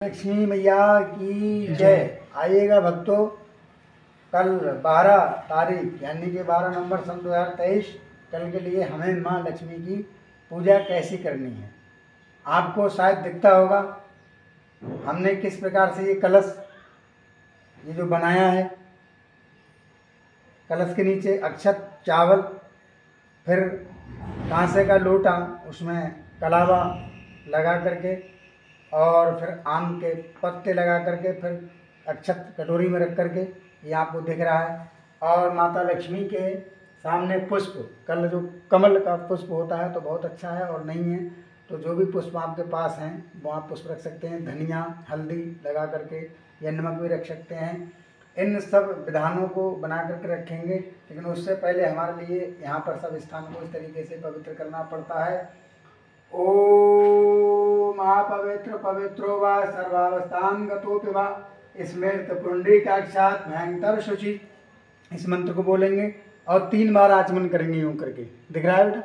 लक्ष्मी मैया की जय। आइएगा भक्तों, कल 12 तारीख यानी कि 12 नवंबर सन 2023 कल के लिए हमें माँ लक्ष्मी की पूजा कैसी करनी है आपको शायद दिखता होगा। हमने किस प्रकार से ये कलश ये जो बनाया है, कलश के नीचे अक्षत, चावल, फिर कांसे का लोटा, उसमें कलावा लगा करके और फिर आम के पत्ते लगा करके फिर अक्षत कटोरी में रख करके ये आपको दिख रहा है। और माता लक्ष्मी के सामने पुष्प, कल जो कमल का पुष्प होता है तो बहुत अच्छा है, और नहीं है तो जो भी पुष्प आपके पास हैं वो आप पुष्प रख सकते हैं। धनिया, हल्दी लगा करके या नमक भी रख सकते हैं। इन सब विधानों को बना करके रखेंगे, लेकिन उससे पहले हमारे लिए यहाँ पर सब स्थान को इस तरीके से पवित्र करना पड़ता है। ओम पवित्र पवित्रो वा सर्वावस्थान गतोपि वा स्मृत पुंडरीकाक्षात् भयंकर शुचि। इस मंत्र को बोलेंगे और 3 बार आचमन करेंगे यूं करके। दिख रहा है बेटा?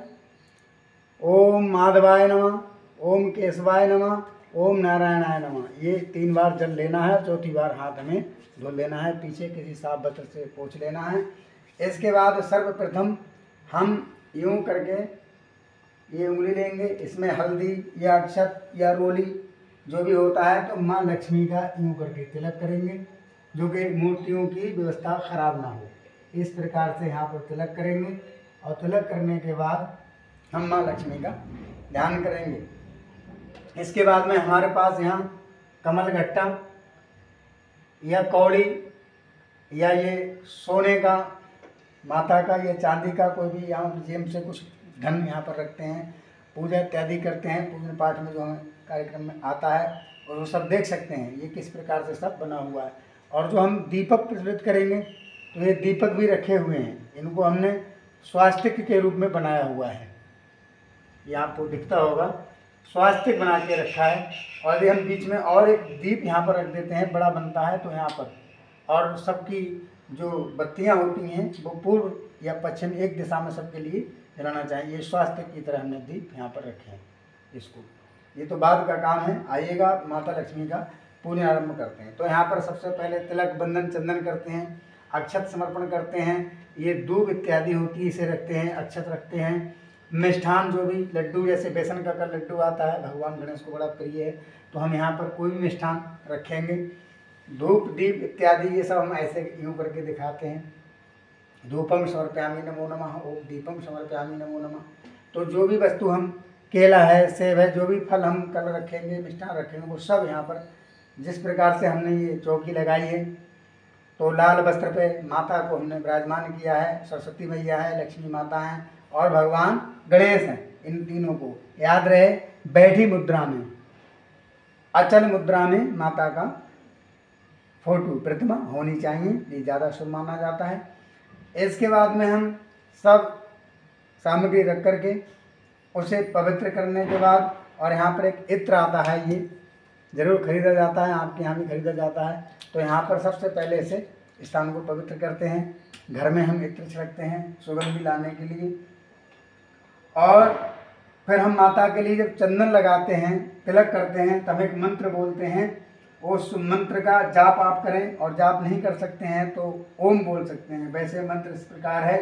ओम माधवाय नमः, ओम केशवाय नमः, ओम नारायणाय नमः। ये 3 बार जल लेना है, चौथी बार हाथ हमें धो लेना है, पीछे किसी साफ वस्त्र से पोंछ लेना है। इसके बाद सर्वप्रथम हम यूं करके ये उंगली लेंगे, इसमें हल्दी या अक्षत या रोली जो भी होता है तो माँ लक्ष्मी का यूं करके तिलक करेंगे, जो कि मूर्तियों की व्यवस्था खराब ना हो। इस प्रकार से यहाँ पर तिलक करेंगे और तिलक करने के बाद हम माँ लक्ष्मी का ध्यान करेंगे। इसके बाद में हमारे पास यहाँ कमल गट्टा या कौड़ी या ये सोने का, माता का या चांदी का, कोई भी यहाँ जेब से कुछ धन यहाँ पर रखते हैं, पूजा इत्यादि करते हैं। पूजन पाठ में जो हमें कार्यक्रम में आता है और वो सब देख सकते हैं ये किस प्रकार से सब बना हुआ है। और जो हम दीपक प्रज्वलित करेंगे तो ये दीपक भी रखे हुए हैं, इनको हमने स्वास्तिक के रूप में बनाया हुआ है। ये आपको दिखता होगा, स्वास्तिक बना के रखा है। और यदि हम बीच में और एक दीप यहाँ पर रख देते हैं, बड़ा बनता है तो यहाँ पर, और सबकी जो बत्तियाँ होती हैं वो पूर्व या पश्चिम एक दिशा में सबके लिए जलाना चाहिए। ये स्वास्थ्य की तरह हमने दीप यहाँ पर रखे हैं। इसको ये तो बाद का काम है। आइएगा माता लक्ष्मी का पूजन आरंभ करते हैं। तो यहाँ पर सबसे पहले तिलक, बंधन, चंदन करते हैं, अक्षत समर्पण करते हैं, ये दूब इत्यादि होती है इसे रखते हैं, अक्षत रखते हैं, मिष्ठान जो भी लड्डू, जैसे बेसन का लड्डू आता है, भगवान गणेश को बड़ा प्रिय है, तो हम यहाँ पर कोई भी मिष्ठान रखेंगे। धूप, दीप इत्यादि ये सब हम ऐसे यूँ करके दिखाते हैं। धूपम समर्पयामि नमो नमः, ओम दीपम समर्पयामि नमो नमः। तो जो भी वस्तु हम, केला है, सेब है, जो भी फल हम कल रखेंगे, मिष्ठान रखेंगे, वो सब यहाँ पर जिस प्रकार से हमने ये चौकी लगाई है, तो लाल वस्त्र पे माता को हमने विराजमान किया है। सरस्वती मैया है, लक्ष्मी माता हैं और भगवान गणेश हैं। इन तीनों को याद रहे, बैठी मुद्रा में, अचल मुद्रा में माता का फोटो, प्रतिमा होनी चाहिए, ये ज़्यादा शुभ माना जाता है। इसके बाद में हम सब सामग्री रख करके उसे पवित्र करने के बाद, और यहाँ पर एक इत्र आता है, ये ज़रूर खरीदा जाता है, आपके यहाँ भी खरीदा जाता है। तो यहाँ पर सबसे पहले इसे स्थान को पवित्र करते हैं। घर में हम इत्र छिड़कते हैं सुगंधि लाने के लिए। और फिर हम माता के लिए जब चंदन लगाते हैं, तिलक करते हैं, तब एक मंत्र बोलते हैं। उस मंत्र का जाप आप करें, और जाप नहीं कर सकते हैं तो ओम बोल सकते हैं। वैसे मंत्र इस प्रकार है,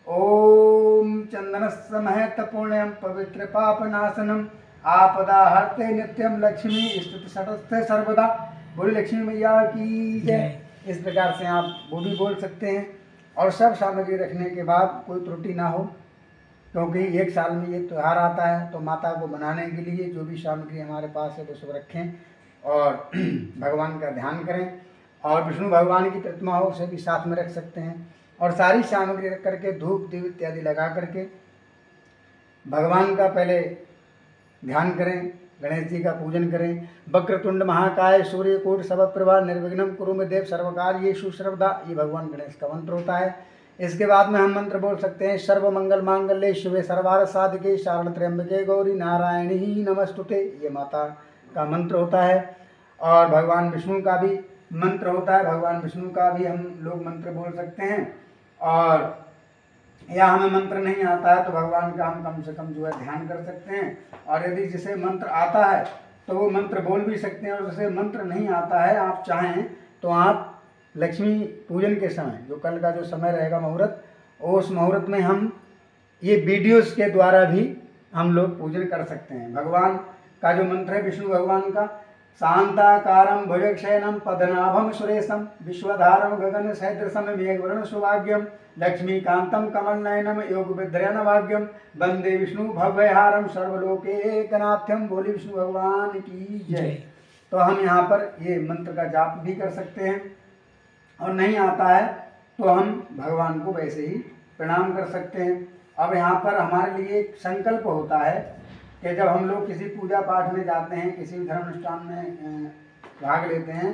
ओम चंदनस्य महत पुण्यम पवित्र पाप नाशनम आपदा हरते नित्यम लक्ष्मी स्तुति सतस्ते सर्वदा। बोली लक्ष्मी मैया की जय। इस प्रकार से आप वो भी बोल सकते हैं। और सब सामग्री रखने के बाद कोई त्रुटि ना हो, क्योंकि एक साल में ये त्यौहार आता है, तो माता को बनाने के लिए जो भी सामग्री हमारे पास है वो सब रखें और भगवान का ध्यान करें। और विष्णु भगवान की प्रतिमा हो उसे भी साथ में रख सकते हैं। और सारी सामग्री रख करके धूप, दीप इत्यादि लगा करके भगवान का पहले ध्यान करें, गणेश जी का पूजन करें। वक्रतुंड महाकाय सूर्यकोटि समप्रभा निर्विघ्नं कुरु मे देव सर्वकार्येषु सर्वदा, ये भगवान गणेश का मंत्र होता है। इसके बाद में हम मंत्र बोल सकते हैं, सर्व मंगल मांगल्ये शिवे सर्वार्थ साधिके शरण त्र्यंबके गौरी नारायणी नमस्तुते, ये माता का मंत्र होता है। और भगवान विष्णु का भी मंत्र होता है, भगवान विष्णु का भी हम लोग मंत्र बोल सकते हैं। और या हमें मंत्र नहीं आता है तो भगवान का हम कम से कम जो है ध्यान कर सकते हैं। और यदि जिसे मंत्र आता है तो वो मंत्र बोल भी सकते हैं। और जैसे मंत्र नहीं आता है, आप चाहें तो आप लक्ष्मी पूजन के समय, जो कल का जो समय रहेगा मुहूर्त, उस मुहूर्त में हम ये वीडियोस के द्वारा भी हम लोग पूजन कर सकते हैं। भगवान का जो मंत्र है विष्णु भगवान का, शांताकारं भुजगशयनं पद्मनाभं सुरेशं विश्वधारं गगन सदृशं मेघवर्णं सौभाग्यं लक्ष्मीकान्तं कमलनयनं योगविद्यनं भाग्यं वंदे विष्णु भव्यहारं सर्वलोकैकनाथं। बोले विष्णु भगवान की जय। तो हम यहाँ पर ये मंत्र का जाप भी कर सकते हैं, और नहीं आता है तो हम भगवान को वैसे ही प्रणाम कर सकते हैं। अब यहाँ पर हमारे लिए एक संकल्प होता है कि जब हम लोग किसी पूजा पाठ में जाते हैं, किसी भी धर्म अनुष्ठान में भाग लेते हैं,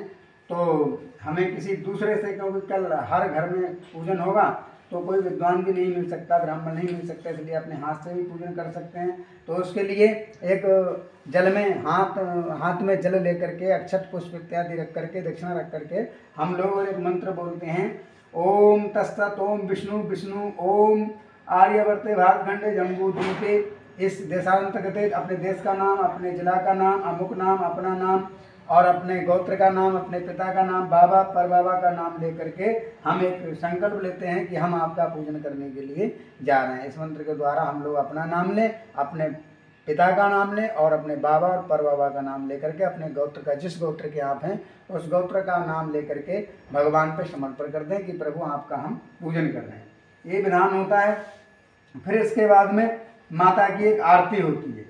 तो हमें किसी दूसरे से, क्योंकि कल हर घर में पूजन होगा तो कोई विद्वान भी नहीं मिल सकता, ब्राह्मण नहीं मिल सकता, इसलिए अपने हाथ से भी पूजन कर सकते हैं। तो उसके लिए एक जल में हाथ में जल लेकर के अक्षत पुष्प इत्यादि रख करके, दक्षिणा रख करके हम लोग एक मंत्र बोलते हैं, ओम तत्सत ओम विष्णु विष्णु ओम आर्यवर्ते भारतखंडे जम्बूद्वीपे। इस देशांतर्गत अपने देश का नाम, अपने जिला का नाम, अमुक नाम, अपना नाम और अपने गोत्र का नाम, अपने पिता का नाम, बाबा परबाबा का नाम लेकर के हम एक संकल्प लेते हैं कि हम आपका पूजन करने के लिए जा रहे हैं। इस मंत्र के द्वारा हम लोग अपना नाम लें, अपने पिता का नाम लें और अपने बाबा और परबाबा का नाम लेकर के, अपने गोत्र का, जिस गोत्र के आप हैं उस गोत्र का नाम लेकर के भगवान पर समर्पण कर दें कि प्रभु आपका हम पूजन कर रहे हैं। ये विधान होता है। फिर इसके बाद में माता की एक आरती होती है,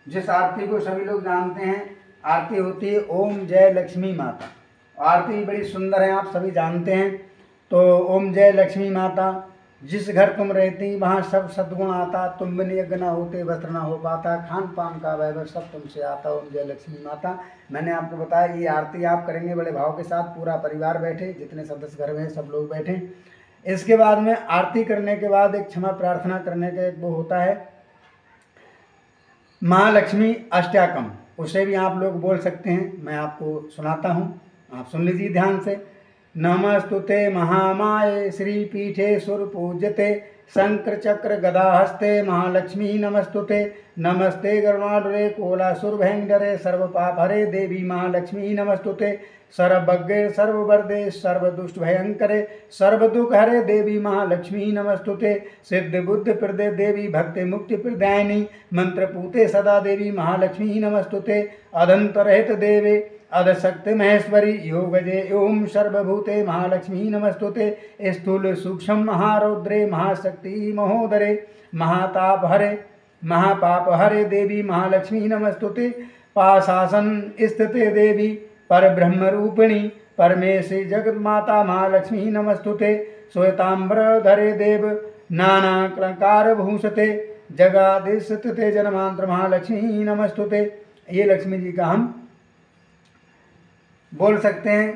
जिस आरती को सभी लोग जानते हैं। आरती होती है ओम जय लक्ष्मी माता। आरती बड़ी सुंदर है, आप सभी जानते हैं। तो ओम जय लक्ष्मी माता, जिस घर तुम रहती वहाँ सब सद्गुण आता, तुम बिन यज्ञ न होते वस्त्र न हो पाता, खान पान का वैभव सब तुमसे आता, ओम जय लक्ष्मी माता। मैंने आपको बताया ये आरती आप करेंगे बड़े भाव के साथ, पूरा परिवार बैठे, जितने सदस्य घर में सब लोग बैठे। इसके बाद में आरती करने के बाद एक क्षमा प्रार्थना करने का एक वो होता है, महालक्ष्मी अष्टकम, उसे भी आप लोग बोल सकते हैं। मैं आपको सुनाता हूँ, आप सुन लीजिए ध्यान से। नमस्तुते महामाये श्रीपीठे सुरपूज्यते शंकर चक्र गदाहस्ते महालक्ष्मी नमस्तुते। नमस्ते गरुणाढ्रे कोलासुरभयंकरे सर्वपापहरे देवी महालक्ष्मी नमस्तुते। सर्वज्ञे सर्ववरदे सर्वदुष्टभयंकरे सर्वदुःखहरे देवी महालक्ष्मी नमस्तुते। सिद्ध बुद्धि प्रदे देवी भक्ति मुक्ति प्रदायिनी मंत्रपूते सदा देवी महालक्ष्मी नमस्तुते। अदंतरहित देवे अदशक्ति महेश्वरी योगजे ओम सर्वभूते महालक्ष्मी नमस्तुते। स्थूल सूक्ष्म महारौद्रे महाशक्ति महोदरे महाताप हरे महापाप हरे देवी महालक्ष्मी नमस्तुते। पाशासन स्थिते देवी परब्रह्म रूपिणी परमेश्वरी जगत माता महालक्ष्मी नमस्तुते। श्वेतांबर देव नानाकार भूषते जगादिस्थिते जन्मांतर महालक्ष्मी नमस्तुते। ये लक्ष्मी जी का हम बोल सकते हैं।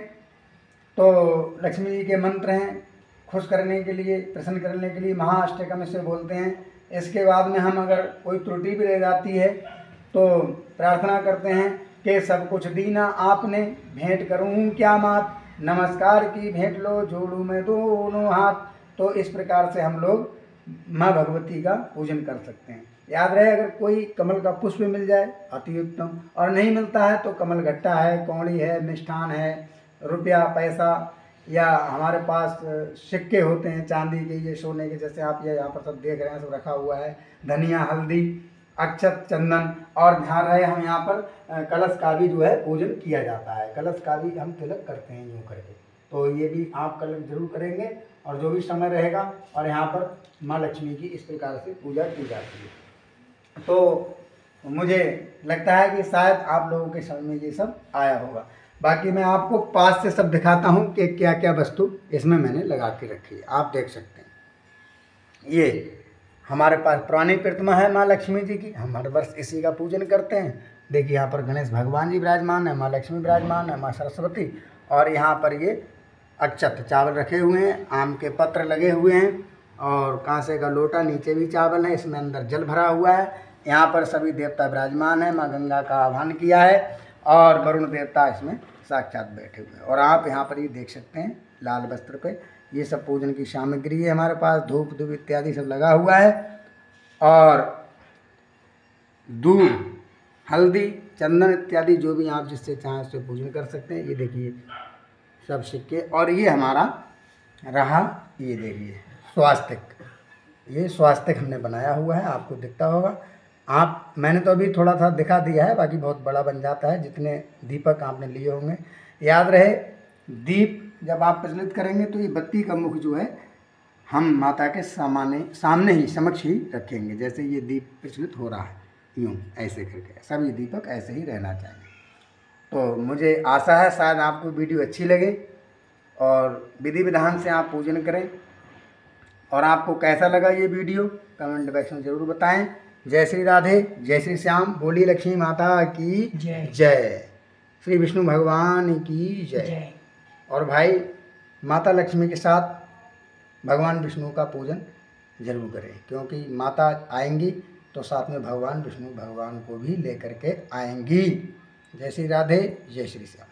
तो लक्ष्मी जी के मंत्र हैं, खुश करने के लिए, प्रसन्न करने के लिए महाअष्टकम से बोलते हैं। इसके बाद में हम अगर कोई त्रुटि भी रह जाती है तो प्रार्थना करते हैं कि सब कुछ दीना आपने, भेंट करूं क्या मात, नमस्कार की भेंट लो जोड़ू मैं दोनों हाथ। तो इस प्रकार से हम लोग माँ भगवती का पूजन कर सकते हैं। याद रहे, अगर कोई कमल का पुष्प मिल जाए अति उत्तम, और नहीं मिलता है तो कमल घट्टा है, कौड़ी है, मिष्ठान है, रुपया पैसा, या हमारे पास सिक्के होते हैं चांदी के, ये सोने के, जैसे आप ये यहाँ पर सब देख रहे हैं सब रखा हुआ है, धनिया हल्दी अक्षत चंदन। और ध्यान रहे हम यहाँ पर कलश का भी जो है पूजन किया जाता है, कलश का भी हम तिलक करते हैं यूँ करके। तो ये भी आप कल जरूर करेंगे और जो भी समय रहेगा। और यहाँ पर माँ लक्ष्मी की इस प्रकार से पूजा की जाती है। तो मुझे लगता है कि शायद आप लोगों के समझ में ये सब आया होगा। बाकी मैं आपको पास से सब दिखाता हूँ कि क्या क्या वस्तु इसमें मैंने लगा के रखी है, आप देख सकते हैं। ये हमारे पास पुरानी प्रतिमा है माँ लक्ष्मी जी की, हम हर वर्ष इसी का पूजन करते हैं। देखिए यहाँ पर गणेश भगवान जी विराजमान है, माँ लक्ष्मी विराजमान है, माँ सरस्वती, और यहाँ पर ये अक्षत चावल रखे हुए हैं, आम के पत्र लगे हुए हैं, और कांसे का लोटा, नीचे भी चावल है, इसमें अंदर जल भरा हुआ है। यहाँ पर सभी देवता विराजमान है, माँ गंगा का आह्वान किया है, और वरुण देवता इसमें साक्षात बैठे हुए हैं। और आप यहाँ पर ये देख सकते हैं लाल वस्त्र पे ये सब पूजन की सामग्री है हमारे पास, धूप धूप इत्यादि सब लगा हुआ है। और दूध हल्दी, चंदन इत्यादि जो भी आप जिससे चाहें उससे पूजन कर सकते हैं। ये देखिए सब सिक्के। और ये हमारा रहा, ये देखिए स्वास्तिक, ये स्वास्तिक हमने बनाया हुआ है, आपको दिखता होगा। मैंने तो अभी थोड़ा सा दिखा दिया है, बाकी बहुत बड़ा बन जाता है जितने दीपक आपने लिए होंगे। याद रहे, दीप जब आप प्रज्वलित करेंगे तो ये बत्ती का मुख जो है हम माता के सामने ही, समक्ष ही रखेंगे। जैसे ये दीप प्रज्वलित हो रहा है यूँ ऐसे करके, सभी दीपक ऐसे ही रहना चाहिए। तो मुझे आशा है शायद आपको वीडियो अच्छी लगे और विधि विधान से आप पूजन करें। और आपको कैसा लगा ये वीडियो कमेंट बॉक्स में ज़रूर बताएं। जय श्री राधे, जय श्री श्याम, बोली लक्ष्मी माता की जय, श्री विष्णु भगवान की जय। और भाई माता लक्ष्मी के साथ भगवान विष्णु का पूजन जरूर करें, क्योंकि माता आएंगी तो साथ में भगवान विष्णु भगवान को भी लेकर के आएंगी। जय श्री राधे, जय श्री श्याम।